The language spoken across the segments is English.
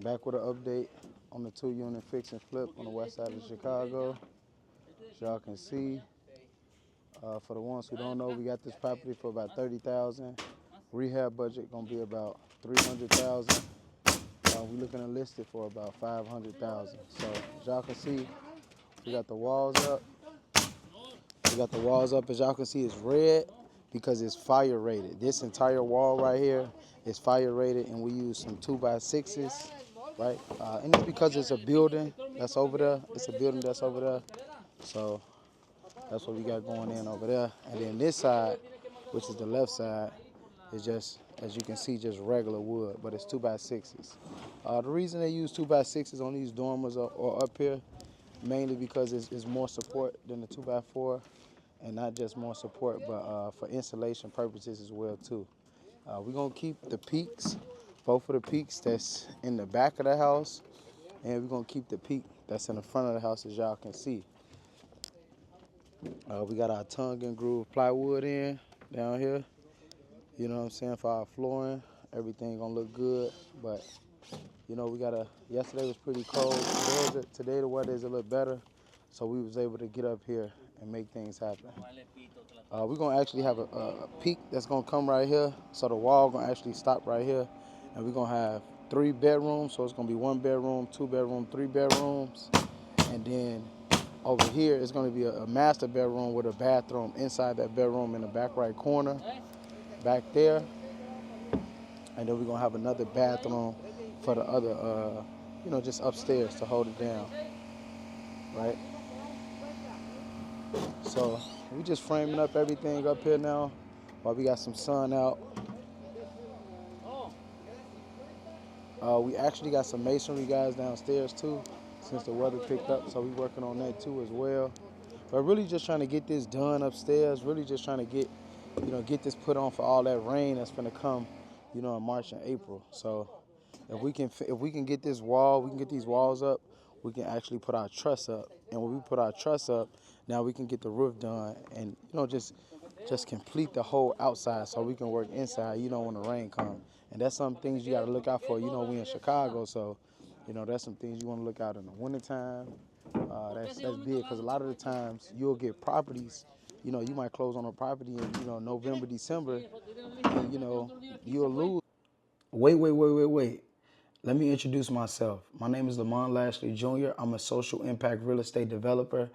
Back with an update on the 2-unit fix and flip on the west side of Chicago. As y'all can see, for the ones who don't know, we got this property for about $30,000. Rehab budget gonna be about $300,000. We looking to list it for about $500,000. So as y'all can see, we got the walls up. We got the walls up. As y'all can see, it's red because it's fire rated. This entire wall right here is fire rated, and we use some 2x6s, right? And it's because it's a building that's over there. It's a building that's over there. So that's what we got going in over there. And then this side, which is the left side, is just, as you can see, just regular wood, but it's 2x6s. The reason they use 2x6s on these dormers or up here, mainly because it's more support than the 2x4, and not just more support, but for insulation purposes as well too. We're gonna keep the peaks, both of the peaks that's in the back of the house, and we're gonna keep the peak that's in the front of the house, as y'all can see. We got our tongue and groove plywood in down here. You know what I'm saying, for our flooring. Everything gonna look good, but you know, yesterday was pretty cold. Today the weather is a little better, so we was able to get up here and make things happen. We're gonna actually have a peak that's gonna come right here, so the wall gonna actually stop right here, and we're gonna have 3 bedrooms, so it's gonna be 1 bedroom, 2 bedroom, 3 bedrooms, and then over here it's gonna be a master bedroom with a bathroom inside that bedroom in the back right corner, back there, and then we're gonna have another bathroom for the other, you know, just upstairs to hold it down, right? So we just framing up everything up here now while we got some sun out. We actually got some masonry guys downstairs too, since the weather picked up, so we working on that too as well. But really just trying to get this done upstairs, really just trying to get, you know, get this put on for all that rain that's gonna come, you know, in March and April. So if we can get this wall, we can get these walls up, we can actually put our truss up. And when we put our truss up, now we can get the roof done and, you know, just complete the whole outside so we can work inside, you know, when the rain comes. And that's some things you got to look out for. You know, we in Chicago, so, you know, that's some things you want to look out in the wintertime. That's big, because a lot of the times you'll get properties, you know, you might close on a property in, you know, November, December, and, you know, you'll lose. Wait. Let me introduce myself. My name is 𝐬𝐮𝐬𝐜𝐫𝐷 Jr. I'm a social impact real estate developer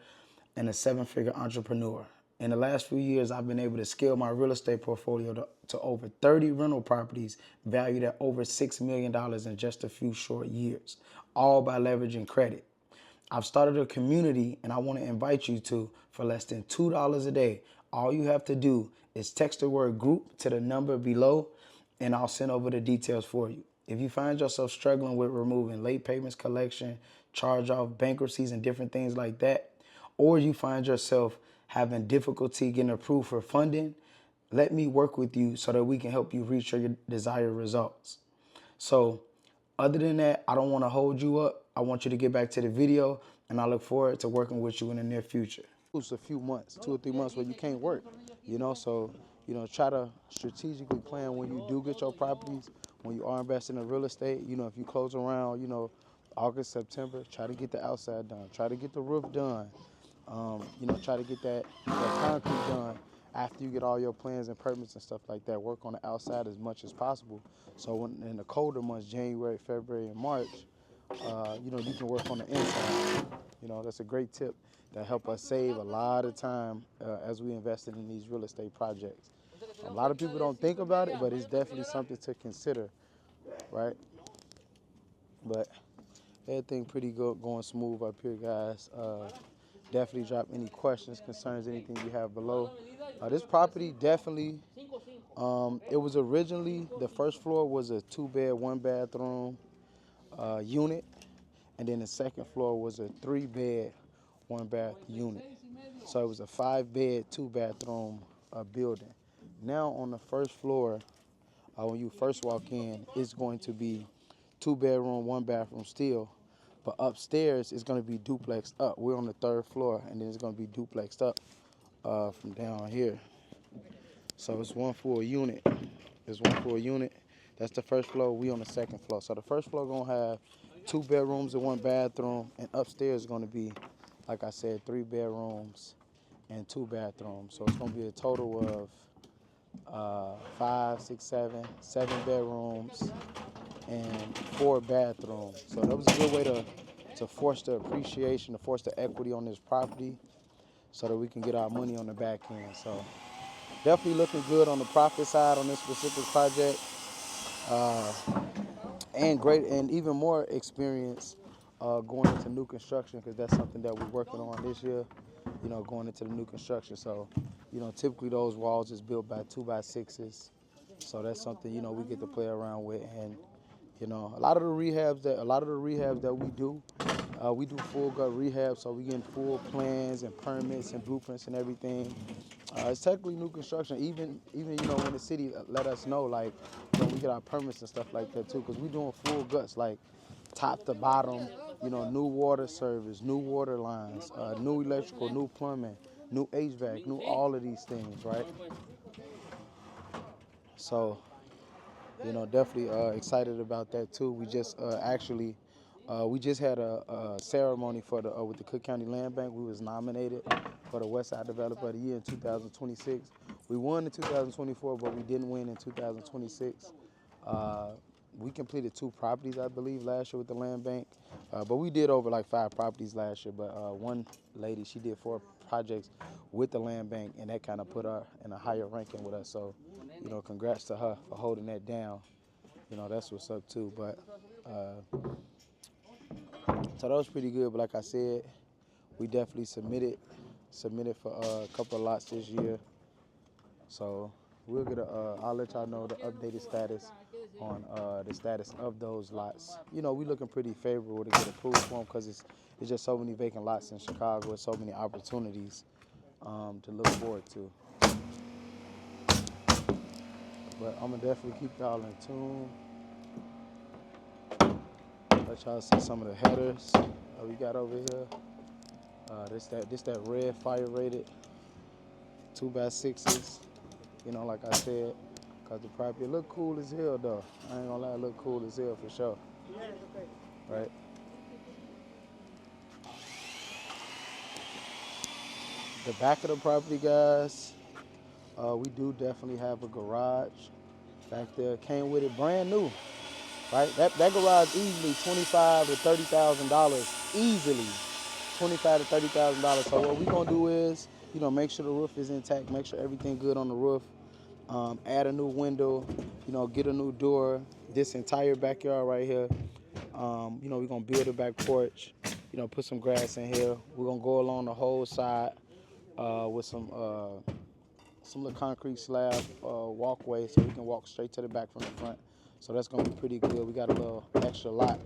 and a 7-figure entrepreneur. In the last few years, I've been able to scale my real estate portfolio to over 30 rental properties valued at over $6 million in just a few short years, all by leveraging credit. I've started a community, and I want to invite you to, for less than $2 a day. All you have to do is text the word group to the number below, and I'll send over the details for you. If you find yourself struggling with removing late payments, collection, charge-off, bankruptcies, and different things like that, or you find yourself having difficulty getting approved for funding, let me work with you so that we can help you reach your desired results. So other than that, I don't want to hold you up. I want you to get back to the video, and I look forward to working with you in the near future. It's a few months, 2 or 3 months where you can't work, you know, so, you know, try to strategically plan when you do get your properties, when you are investing in real estate. You know, if you close around, you know, August, September, try to get the outside done, try to get the roof done. You know, try to get that concrete done after you get all your plans and permits and stuff like that. Work on the outside as much as possible. So when in the colder months, January, February, and March, you know, you can work on the inside. You know, that's a great tip that help us save a lot of time as we invested in these real estate projects. A lot of people don't think about it, but it's definitely something to consider, right? But everything pretty good, going smooth up here, guys. Definitely drop any questions, concerns, anything you have below. This property definitely, it was originally, the first floor was a 2-bed, 1-bathroom unit. And then the second floor was a 3-bed, 1-bath unit. So it was a 5-bed, 2-bathroom building. Now on the first floor, when you first walk in, it's going to be 2-bedroom, 1-bathroom still. But upstairs, it's going to be duplexed up. We're on the 3rd floor, and then it's going to be duplexed up from down here. So it's one full unit. It's one full unit That's the first floor. We on the second floor. So the first floor gonna have 2 bedrooms and 1 bathroom, and upstairs is gonna be, like I said, 3 bedrooms and 2 bathrooms. So it's gonna be a total of 5, 6, 7 bedrooms and 4 bathrooms. So that was a good way to force the appreciation, to force the equity on this property, so that we can get our money on the back end. So definitely looking good on the profit side on this specific project, and great, and even more experience going into new construction, because that's something that we're working on this year. Going into the new construction. So, typically those walls is built by 2x6s. So that's something we get to play around with, and a lot of the rehabs that we do full gut rehab. So we getting full plans and permits and blueprints and everything. It's technically new construction, even when the city let us know, like we get our permits and stuff like that too, because we doing full guts, like top to bottom. New water service, new water lines, new electrical, new plumbing, new HVAC, new all of these things, right? So, definitely excited about that too. We just we just had a ceremony for with the Cook County Land Bank. We was nominated for the West Side Developer of the Year in 2026. We won in 2024, but we didn't win in 2026. We completed 2 properties, I believe, last year with the land bank. But we did over like 5 properties last year. But one lady, she did 4 projects with the land bank, and that kind of put her in a higher ranking with us. So, congrats to her for holding that down. That's what's up too. But so that was pretty good. But like I said, we definitely submitted for a couple of lots this year. So we'll get I'll let y'all know the updated status on the status of those lots. We looking pretty favorable to get approved for them, because it's just so many vacant lots in Chicago and so many opportunities to look forward to. But I'm gonna definitely keep y'all in tune. Let y'all see some of the headers that we got over here. This that red fire rated 2x6s. Like I said, because the property look cool as hell though. I ain't gonna lie, it look cool as hell for sure. Right? The back of the property, guys, we do definitely have a garage back there. Came with it brand new. Right? That garage easily $25,000 to $30,000. Easily $25,000 to $30,000. So what we gonna do is, make sure the roof is intact, make sure everything good on the roof. Add a new window, get a new door. This entire backyard right here, we're gonna build a back porch. Put some grass in here. We're gonna go along the whole side with some little concrete slab walkway, so we can walk straight to the back from the front. So that's gonna be pretty good. We got a little extra lot.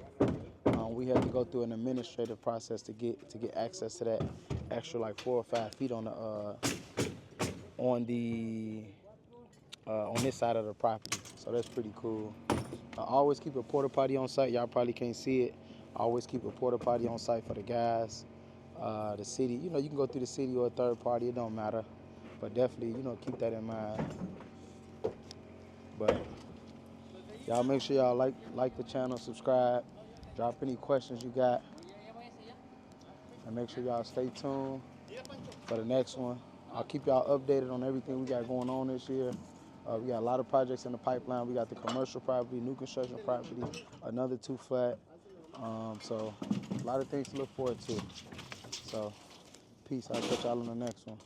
We had to go through an administrative process to get access to that extra like 4 or 5 feet on this side of the property. So that's pretty cool. I always keep a porta potty on site. Y'all probably can't see it. I always keep a porta potty on site for the guys. The city, you can go through the city or a third party. It don't matter. But definitely, keep that in mind. But y'all make sure y'all like the channel, subscribe, drop any questions you got, and make sure y'all stay tuned for the next one. I'll keep y'all updated on everything we got going on this year. We got a lot of projects in the pipeline. We got the commercial property, new construction property, another 2 flat. So a lot of things to look forward to. So peace. I'll catch y'all on the next one.